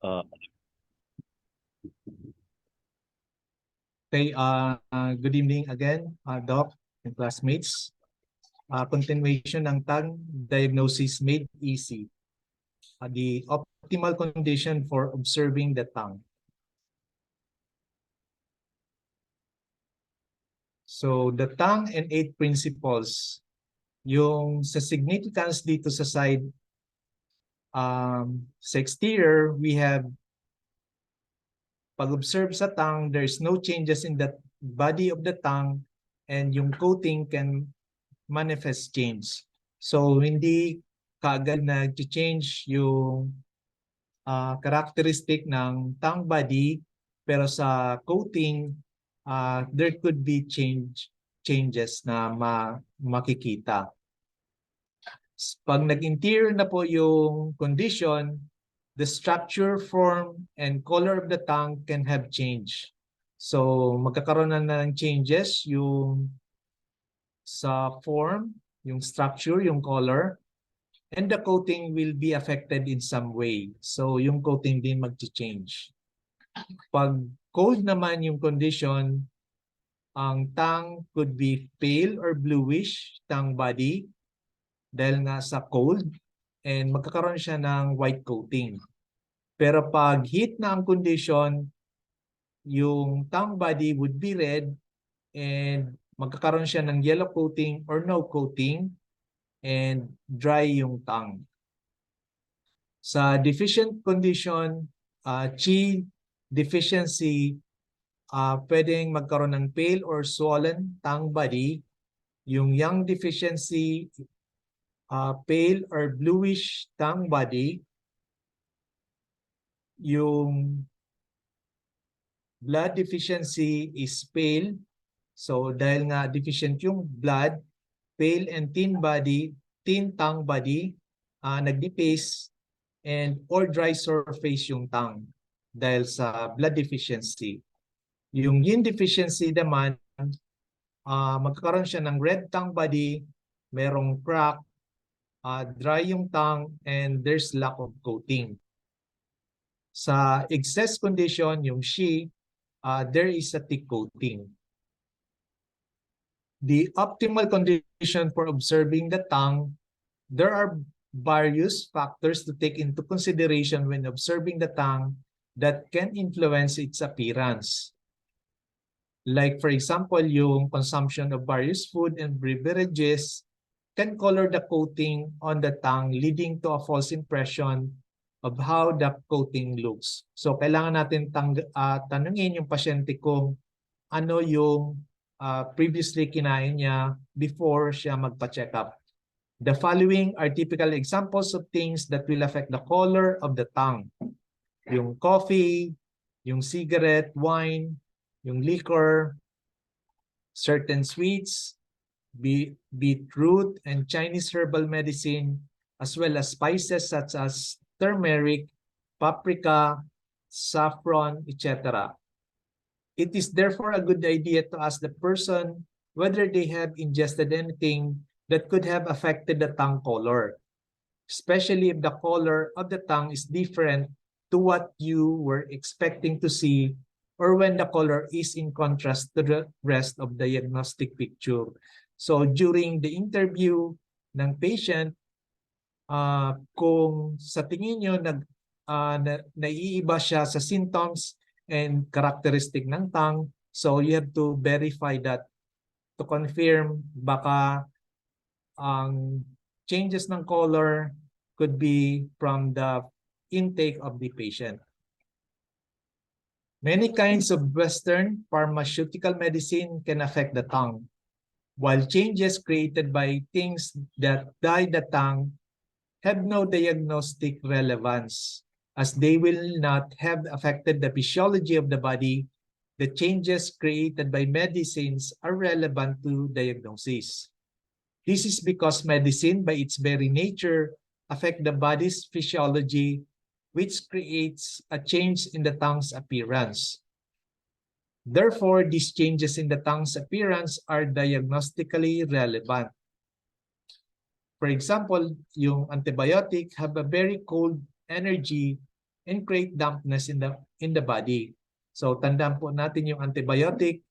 Uh, Okay, good evening again, Doc and classmates. Continuation ng tongue diagnosis made easy. The optimal condition for observing the tongue. So the tongue and 8 principles. Yung sa significance dito sa side, sa exterior, we have pag-observe sa tongue, there's no changes in the body of the tongue and yung coating can manifest change. So hindi kaagad nag-change yung characteristic ng tongue body, pero sa coating, there could be changes na makikita. Pag nag-interior na po yung condition, the structure, form, and color of the tongue can have change. So magkakaroon na ng changes yung sa form, yung structure, yung color, and the coating will be affected in some way. So yung coating din mag-change. Pag cold naman yung condition, ang tongue could be pale or bluish, tongue body, dahil nga sa cold, and magkakaroon siya ng white coating. Pero pag heat na ang condition, yung tongue body would be red and magkakaroon siya ng yellow coating or no coating and dry yung tongue. Sa deficient condition, Qi deficiency, pwedeng magkaroon ng pale or swollen tongue body. Yung Yang deficiency, pale or bluish tongue body. Yung blood deficiency is pale. So dahil nga deficient yung blood, pale and thin body, thin tongue body, nagdi-paste and or dry surface yung tongue dahil sa blood deficiency. Yung yin deficiency naman, magkakaroon siya ng red tongue body, merong crack, dry yung tongue, and there's lack of coating. Sa excess condition, yung Shi, there is a thick coating. The optimal condition for observing the tongue, there are various factors to take into consideration when observing the tongue that can influence its appearance. Like for example, yung consumption of various food and beverages can color the coating on the tongue, leading to a false impression of how the coating looks. So kailangan natin tanungin yung pasyente kung ano yung previously kinain niya before siya magpa-check up. The following are typical examples of things that will affect the color of the tongue. Yung coffee, yung cigarette, wine, yung liquor, certain sweets, beetroot and Chinese herbal medicine, as well as spices such as turmeric, paprika, saffron, etc. It is therefore a good idea to ask the person whether they have ingested anything that could have affected the tongue color, especially if the color of the tongue is different to what you were expecting to see or when the color is in contrast to the rest of the diagnostic picture. So during the interview ng patient, kung sa tingin nyo naiiba siya sa symptoms and characteristic ng tongue, so you have to verify that to confirm baka ang changes ng color could be from the intake of the patient. Many kinds of Western pharmaceutical medicine can affect the tongue, while changes created by things that dye the tongue have no diagnostic relevance, as they will not have affected the physiology of the body. The changes created by medicines are relevant to diagnosis. This is because medicine, by its very nature, affect the body's physiology, which creates a change in the tongue's appearance. Therefore, these changes in the tongue's appearance are diagnostically relevant. For example, yung antibiotic have a very cold energy and create dampness in the body. So tandaan po natin yung antibiotic,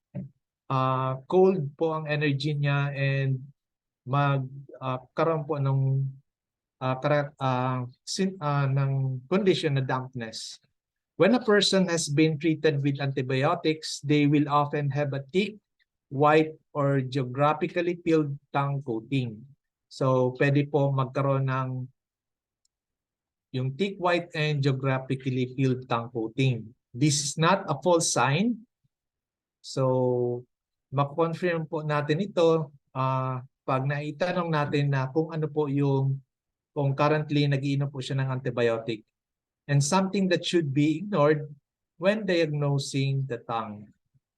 cold po ang energy niya and magkaroon po ng condition na dampness. When a person has been treated with antibiotics, they will often have a thick, white, or geographically peeled tongue coating. So, pwede po magkaroon ng yung thick, white, and geographically peeled tongue coating. This is not a false sign. So, makonfirm po natin ito pag naitanong natin na kung ano po kung currently nag-iinom po siya ng antibiotic. And something that should be ignored when diagnosing the tongue.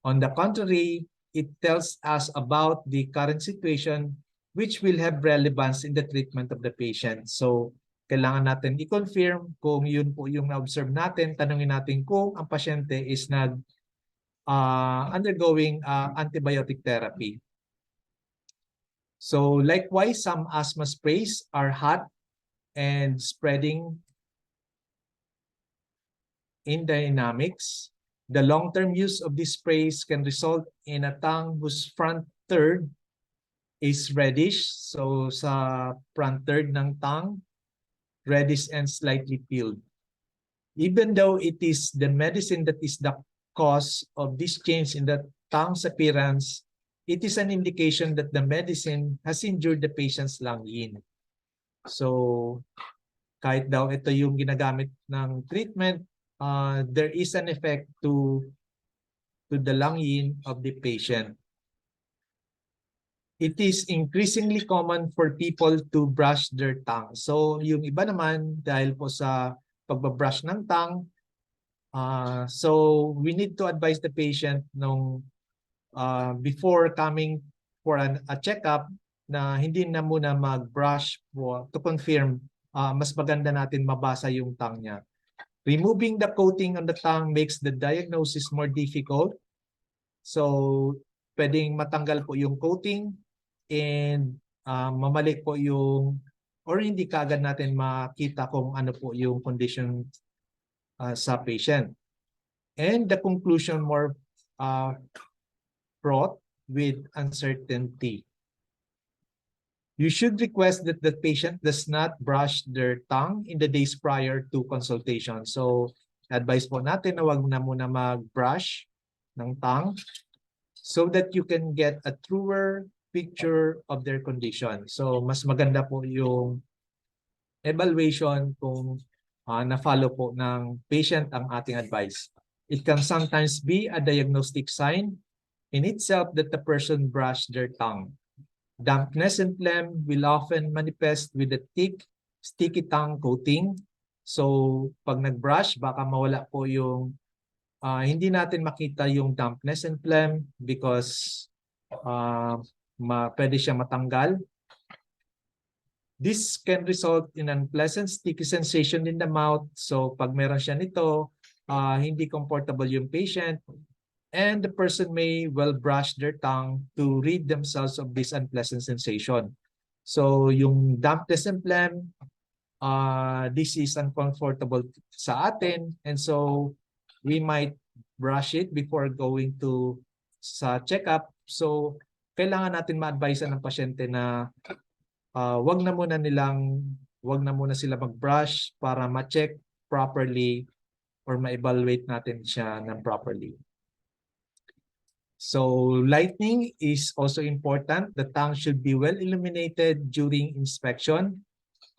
On the contrary, it tells us about the current situation which will have relevance in the treatment of the patient. So, kailangan natin i-confirm kung yun po yung na-observe natin. Tanungin natin kung ang pasyente is undergoing antibiotic therapy. So, likewise, some asthma sprays are hot and spreading in dynamics. The long-term use of these sprays can result in a tongue whose front third is reddish. So sa front third ng tongue, reddish and slightly peeled. Even though it is the medicine that is the cause of this change in the tongue's appearance, it is an indication that the medicine has injured the patient's lung yin. So kahit daw ito yung ginagamit ng treatment, there is an effect to the lung yin of the patient. It is increasingly common for people to brush their tongue. So yung iba naman dahil po sa pagbabrush ng tongue, so we need to advise the patient before coming for a checkup na hindi na muna mag-brush to confirm. Mas maganda natin mabasa yung tongue niya. Removing the coating on the tongue makes the diagnosis more difficult. So, pwedeng matanggal po yung coating and mamalik po or hindi kaagad natin makita kung ano po yung condition sa patient. And the conclusion more fraught with uncertainty. You should request that the patient does not brush their tongue in the days prior to consultation. So, advice po natin na wag na muna mag-brush ng tongue so that you can get a truer picture of their condition. So, mas maganda po yung evaluation kung na-follow po ng patient ang ating advice. It can sometimes be a diagnostic sign in itself that the person brushed their tongue. Dampness and phlegm will often manifest with a thick, sticky tongue coating. So, pag nag-brush, baka mawala po hindi natin makita yung dampness and phlegm because pwede siya matanggal. This can result in unpleasant sticky sensation in the mouth. So, pag meron siya nito, hindi comfortable yung patient. And the person may well brush their tongue to rid themselves of this unpleasant sensation. So yung dampness and phlegm, this is uncomfortable sa atin. And so we might brush it before going sa checkup. So kailangan natin ma-advise ng pasyente na wag na muna sila mag-brush para ma-check properly or ma-evaluate natin siya ng properly. So lighting is also important. The tongue should be well illuminated during inspection,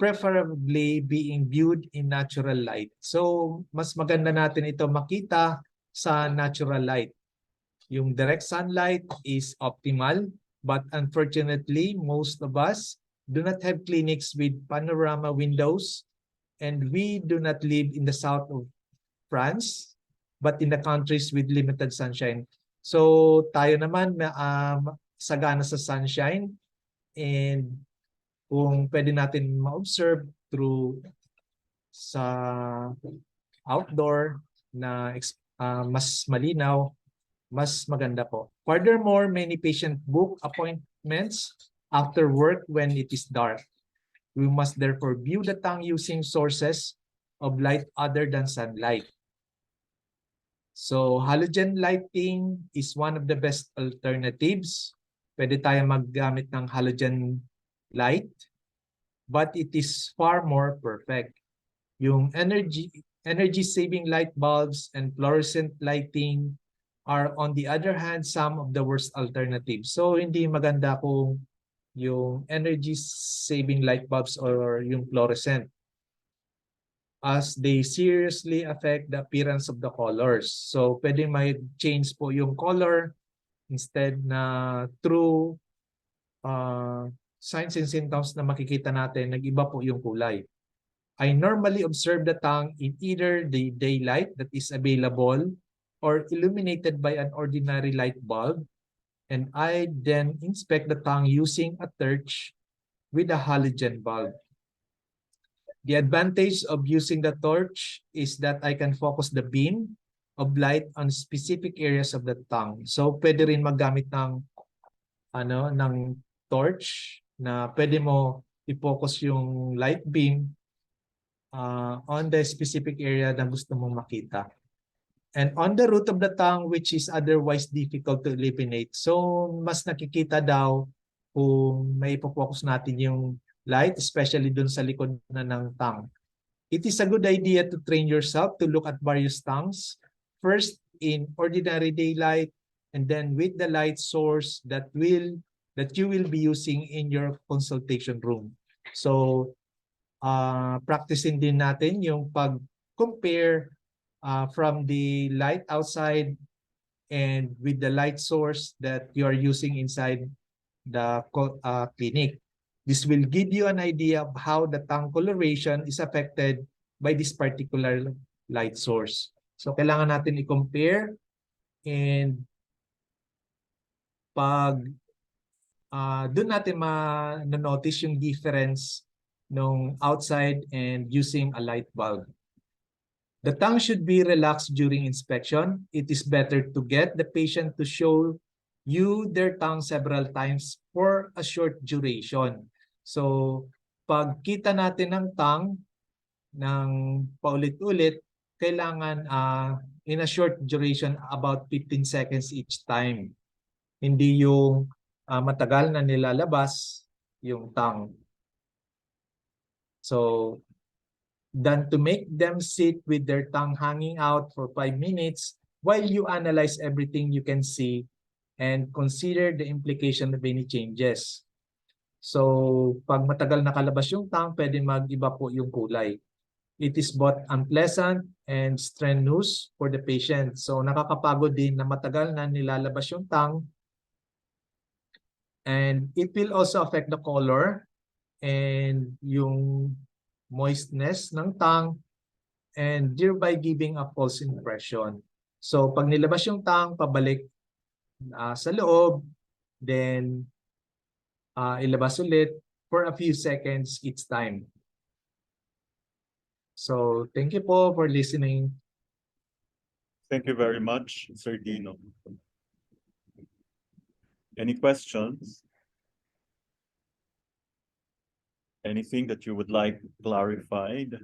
preferably being viewed in natural light. So mas maganda natin ito makita sa natural light. Yung direct sunlight is optimal, but unfortunately, most of us do not have clinics with panorama windows, and we do not live in the south of France, but in the countries with limited sunshine. So tayo naman sagana sa sunshine, and kung pwede natin ma-observe through sa outdoor na mas malinaw, mas maganda po. Furthermore, many patients book appointments after work when it is dark. We must therefore view the tongue using sources of light other than sunlight. So halogen lighting is one of the best alternatives. Pwede tayo maggamit ng halogen light, but it is far more perfect. Yung energy saving light bulbs and fluorescent lighting are on the other hand some of the worst alternatives. So hindi maganda kung yung energy saving light bulbs or yung fluorescent, as they seriously affect the appearance of the colors. So pwede may change po yung color instead na through signs and symptoms na makikita natin, nag-iba po yung kulay. I normally observe the tongue in either the daylight that is available or illuminated by an ordinary light bulb, and I then inspect the tongue using a torch with a halogen bulb. The advantage of using the torch is that I can focus the beam of light on specific areas of the tongue. So pwede rin maggamit ng torch na pwede mo i-focus yung light beam on the specific area na gusto mong makita. And on the root of the tongue, which is otherwise difficult to eliminate. So mas nakikita daw kung may focus natin yung light, especially dun sa likod na ng tongue. It is a good idea to train yourself to look at various tongues, first in ordinary daylight, and then with the light source that you will be using in your consultation room. So, practicing din natin yung pag-compare from the light outside and with the light source that you are using inside the clinic. This will give you an idea of how the tongue coloration is affected by this particular light source. So kailangan natin i-compare, and pag doon natin ma-notice yung difference nung outside and using a light bulb. The tongue should be relaxed during inspection. It is better to get the patient to show you their tongue several times for a short duration. So, pag kita natin ng tongue ng paulit-ulit, kailangan in a short duration about 15 seconds each time. Hindi yung matagal na nilalabas yung tongue. So, than to make them sit with their tongue hanging out for 5 minutes while you analyze everything you can see and consider the implication of any changes. So, pag matagal nakalabas yung tongue, pwede mag-iba po yung kulay. It is both unpleasant and strenuous for the patient. So, nakakapagod din na matagal na nilalabas yung tongue. And it will also affect the color and yung moistness ng tongue, and thereby giving a false impression. So, pag nilabas yung tongue, pabalik sa loob, then ilabas ulit for a few seconds each time. So, thank you po for listening. Thank you very much, Sir Dino. Any questions? Anything that you would like clarified?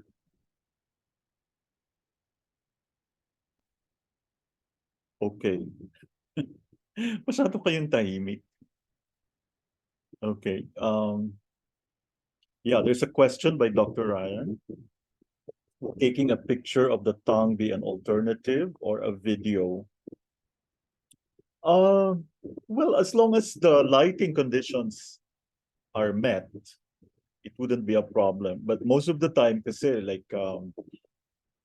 Okay. Masyado kayong tahimik. Okay. Yeah, there's a question by Dr. Ryan. Taking a picture of the tongue be an alternative or a video? Well, as long as the lighting conditions are met, it wouldn't be a problem. But most of the time, kasi like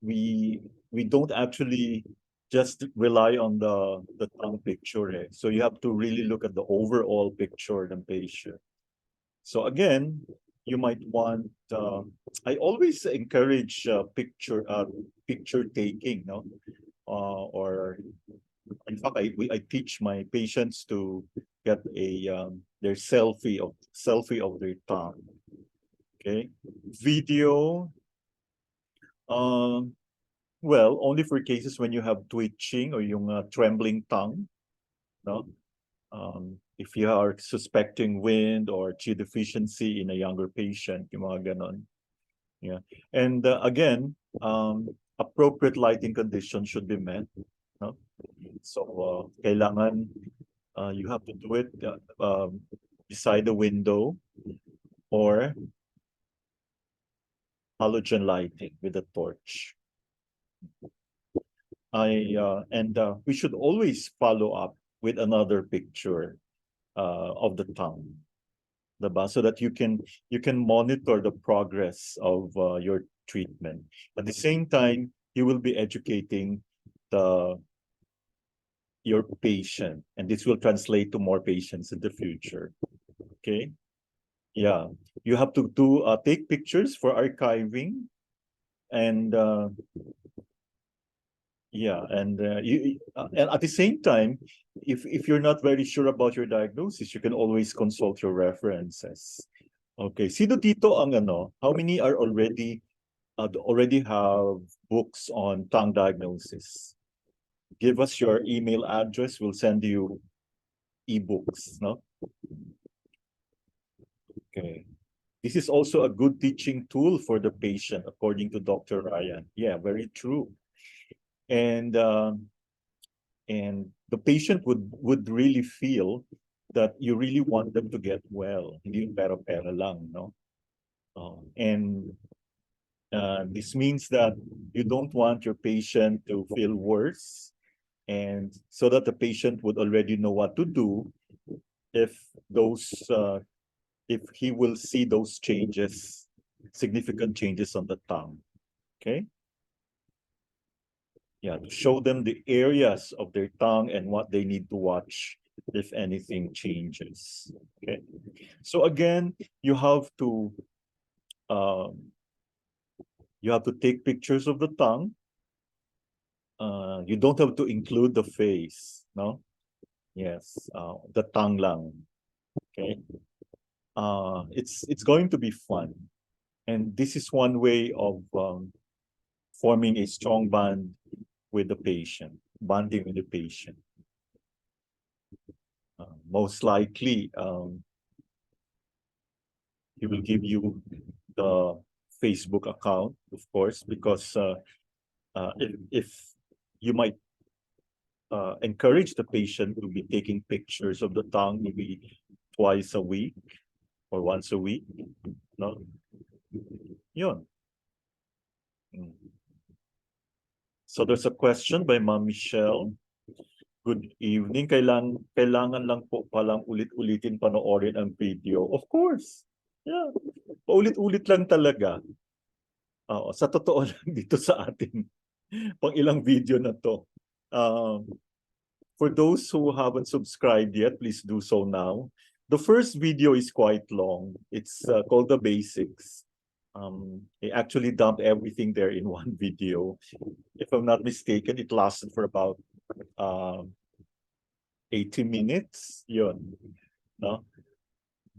we don't actually just rely on the tongue picture. So you have to really look at the overall picture of the patient. So again, you might want. I always encourage picture taking, no, or in fact, I teach my patients to get their selfie of their tongue. Okay, video. Well, only for cases when you have twitching or yung trembling tongue, no. If you are suspecting wind or chi deficiency in a younger patient, yung mga ganon. Yeah, and again, appropriate lighting conditions should be met. No? So, kailangan you have to do it beside the window or halogen lighting with a torch. We should always follow up with another picture of the tongue, diba? So that you can monitor the progress of your treatment. At the same time, you will be educating the your patient, and this will translate to more patients in the future. Okay. Yeah, you have to do take pictures for archiving, and yeah, and at the same time, if you're not very sure about your diagnosis, you can always consult your references. Okay, sino dito ang ano? How many are already have books on tongue diagnosis? Give us your email address. We'll send you ebooks. No. Okay. This is also a good teaching tool for the patient, according to Dr. Ryan. Yeah, very true. And the patient would really feel that you really want them to get well. Hindi yung pera-pera lang, no? And this means that you don't want your patient to feel worse, and so that the patient would already know what to do if if he will see those changes, significant changes on the tongue. Okay. Yeah, to show them the areas of their tongue and what they need to watch if anything changes. Okay. So again, um, you have to take pictures of the tongue. You don't have to include the face, no? Yes, the tongue lang. Okay. It's going to be fun, and this is one way of forming a strong bond with the patient, bonding with the patient. Most likely, he will give you the Facebook account, of course, because if you might encourage the patient to be taking pictures of the tongue maybe twice a week or once a week, no? Yun. Mm. So there's a question by Ma'am Michelle. Good evening. Kailangan lang po palang ulit-ulitin panoorin ang video. Of course. Yeah. Paulit-ulit lang talaga. Sa totoo lang dito sa atin. Pang ilang video na to. For those who haven't subscribed yet, please do so now. The first video is quite long. It's called The Basics. I actually dumped everything there in one video. If I'm not mistaken, it lasted for about 80 minutes. Yun. No?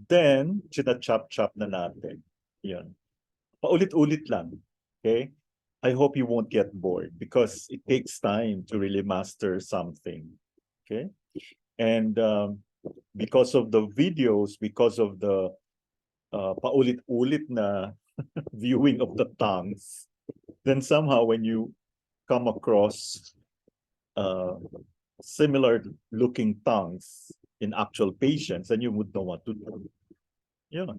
Then, china-chop-chop na natin. Yun. Paulit-ulit lang. Okay? I hope you won't get bored because it takes time to really master something. Okay? And because of the videos, because of the paulit-ulit na viewing of the tongues, then somehow when you come across similar looking tongues in actual patients, then you would know what to do. Yeah.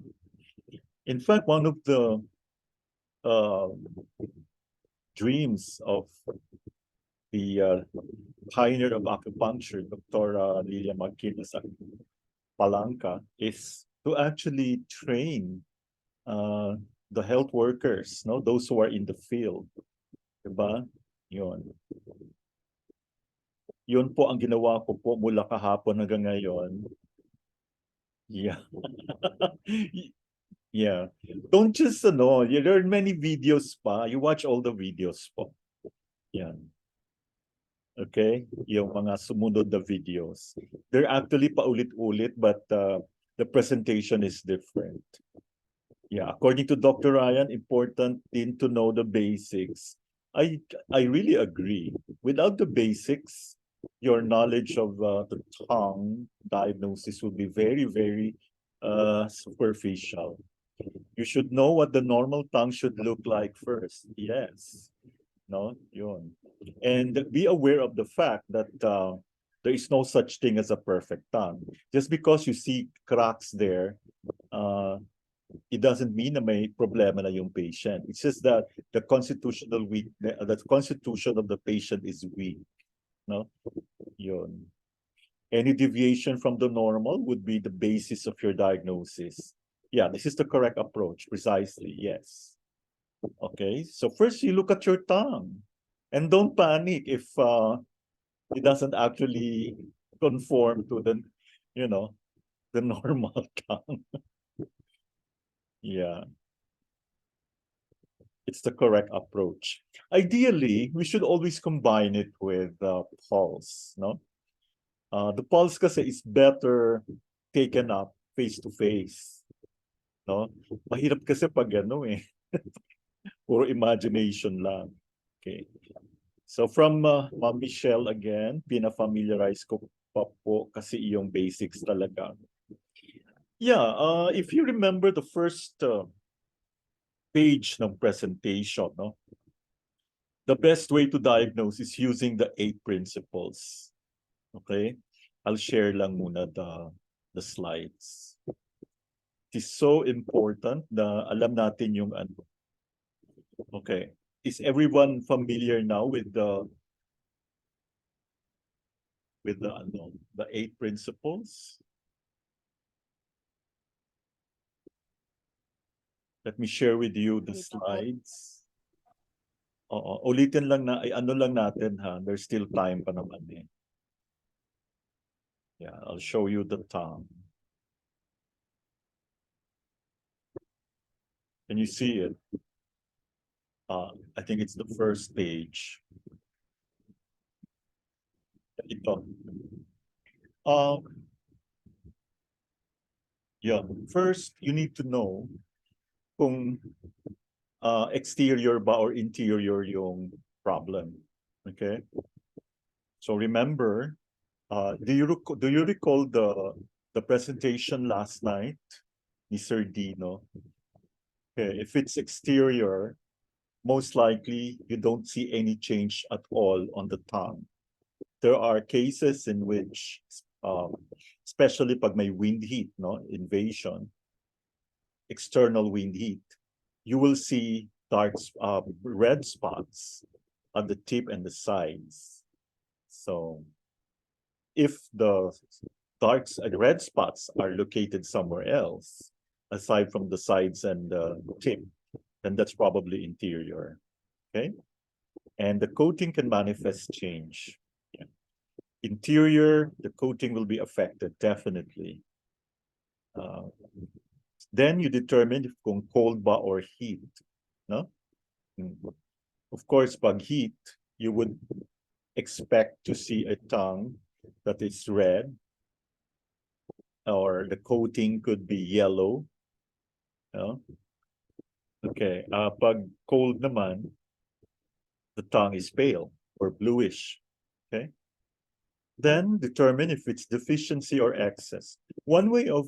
In fact, one of the dreams of the pioneer of acupuncture, Dr. Lilia Marquez Palanca, is to actually train the health workers, no, those who are in the field. Diba? Yun. Yun po ang ginawa ko po mula kahapon hanggang ngayon. Yeah. Yeah. Don't just you learn many videos pa. You watch all the videos po. Yan. Okay? Yung mga sumunod na videos. They're actually paulit-ulit, but the presentation is different. Yeah, according to Dr. Ryan, important din to know the basics. I really agree. Without the basics, your knowledge of the tongue diagnosis will be very, very superficial. You should know what the normal tongue should look like first. Yes. No, yun. And be aware of the fact that there is no such thing as a perfect tongue. Just because you see cracks there, uh, it doesn't mean na may problema na yung patient. It's just that the the constitution of the patient is weak. No, yun. Any deviation from the normal would be the basis of your diagnosis. Yeah, this is the correct approach. Precisely, yes. Okay, so first you look at your tongue, and don't panic if it doesn't actually conform to the, you know, the normal tongue. Yeah, it's the correct approach. Ideally, we should always combine it with pulse, no? The pulse kasi is better taken up face to face, no? Mahirap kasi pag ano eh, puro imagination lang. Okay. So from Ma'am Michelle again, pina-familiarize ko pa po kasi yung basics talaga. Yeah, if you remember the first page ng presentation, no? The best way to diagnose is using the 8 principles. Okay? I'll share lang muna the slides. It is so important na alam natin yung ano. Okay. Is everyone familiar now with the ano, the 8 principles? Let me share with you the slides. Oo, ulitin lang na, ano lang natin ha, there's still time pa naman eh. Yeah, I'll show you the tongue. Can you see it? I think it's the first page. Ito. Yeah, first you need to know kung exterior ba or interior yung problem. Okay? So remember, do you recall the presentation last night ni Sir Dino? Okay, if it's exterior, most likely you don't see any change at all on the tongue. There are cases in which, especially pag may wind heat, no, invasion, external wind heat, you will see dark, red spots on the tip and the sides. So if the red spots are located somewhere else, aside from the sides and the tip, then that's probably interior. Okay. And the coating can manifest change. Yeah. Interior, the coating will be affected, definitely. Then you determine if kung cold ba or heat. No? Of course, pag heat, you would expect to see a tongue that is red, or the coating could be yellow. No? Okay, pag cold naman, the tongue is pale or bluish. Okay. Then determine if it's deficiency or excess. One way of,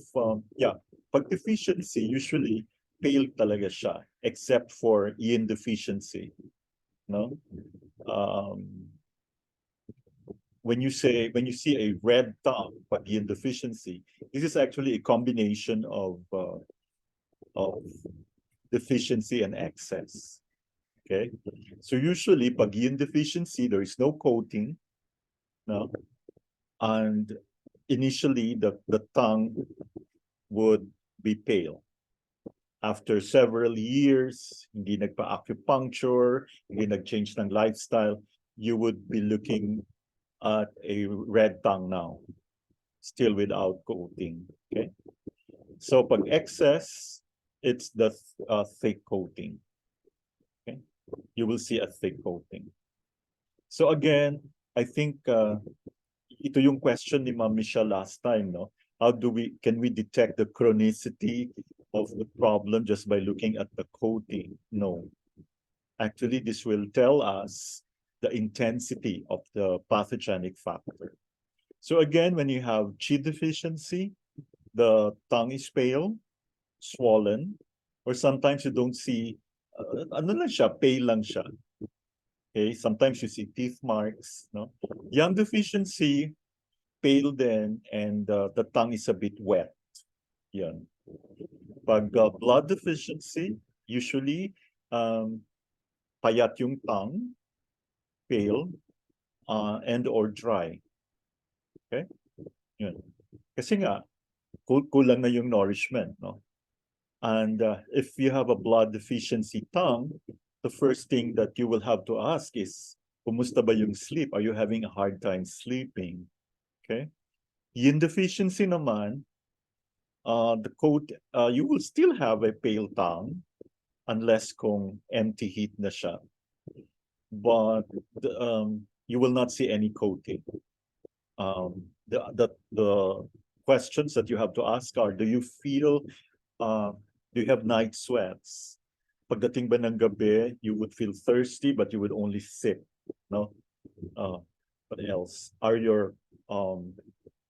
pag deficiency, usually pale talaga siya, except for yin deficiency. No? When you see a red tongue, pag yin deficiency, this is actually a combination of deficiency and excess. Okay, so usually pag yin deficiency, there is no coating, no, and initially the tongue would be pale. After several years, hindi nagpa-acupuncture, hindi nag-change ng lifestyle, you would be looking at a red tongue now, still without coating. Okay, so pag excess, it's the thick coating. Okay, you will see a thick coating. So again, I think ito yung question ni Ma'am Michelle last time, no? Can we detect the chronicity of the problem just by looking at the coating? No. Actually, this will tell us the intensity of the pathogenic factor. So again, when you have Qi deficiency, the tongue is pale, swollen, Or sometimes you don't see, ano lang siya, pale lang siya. Okay, sometimes you see teeth marks, no? Young deficiency, pale then, and the tongue is a bit wet. Yan. Pag blood deficiency, usually payat yung tongue, pale, and or dry. Okay? Yan. Kasi nga, kulang na yung nourishment, no? And if you have a blood deficiency tongue, the first thing that you will have to ask is, kumusta ba yung sleep? Are you having a hard time sleeping? Okay? Yin deficiency naman, you will still have a pale tongue unless kung empty heat na siya. But you will not see any coating. The questions that you have to ask are, do you feel, do you have night sweats? Pagdating ba ng gabi, you would feel thirsty, but you would only sip, no? What else? Are your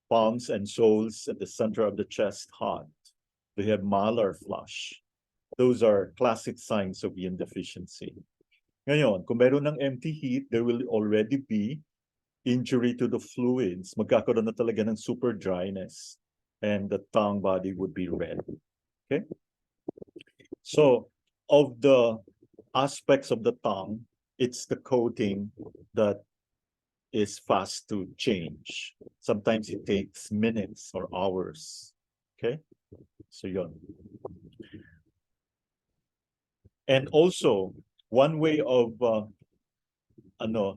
palms and soles at the center of the chest hot? Do you have malar flush? Those are classic signs of yin deficiency. Ngayon, kung meron ng empty heat, there will already be injury to the fluids. Magkakaroon na talaga ng super dryness, and the tongue body would be red. Okay? So, of the aspects of the tongue, it's the coating that is fast to change. Sometimes it takes minutes or hours. Okay? So yun. And also, one way of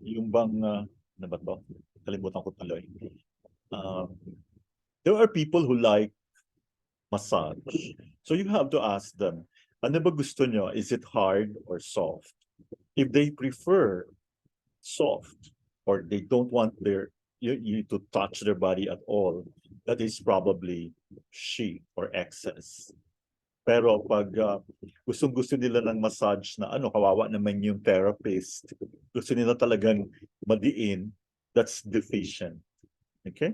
yung bang ano ba to? Kalimutan ko tuloy. There are people who like massage. So you have to ask them, ano ba gusto nyo? Is it hard or soft? If they prefer soft, or they don't want you to touch their body at all, that is probably she or excess. Pero pag gustong-gusto nila ng massage na kawawa naman yung therapist, gusto nila talagang madiin, that's deficient. Okay?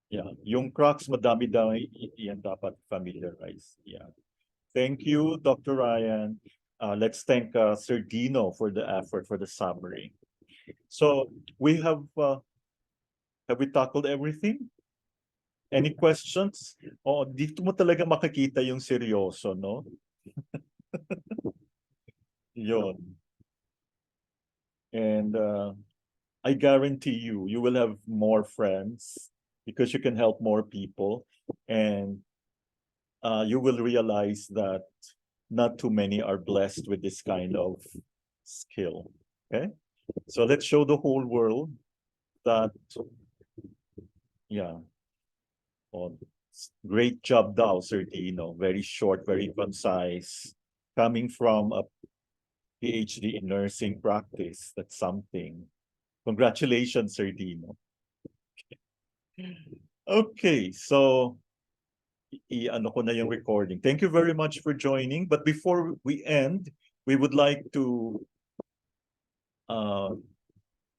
Yeah. Yung crux, madami-dami, yan dapat familiarize. Yeah. Thank you, Dr. Ryan. Let's thank Sir Dino for the effort, for the summary. So we have we tackled everything? Any questions? Oh, dito mo talaga makikita yung seryoso, no? Yun. And I guarantee you, you will have more friends because you can help more people, and you will realize that not too many are blessed with this kind of skill. Okay? So let's show the whole world that, yeah. Oh, great job daw, Sir Dino. Very short, very concise. Coming from a PhD in nursing practice, that's something. Congratulations, Sir Dino. Okay, so i-ano ko na yung recording. Thank you very much for joining. But before we end, we would like to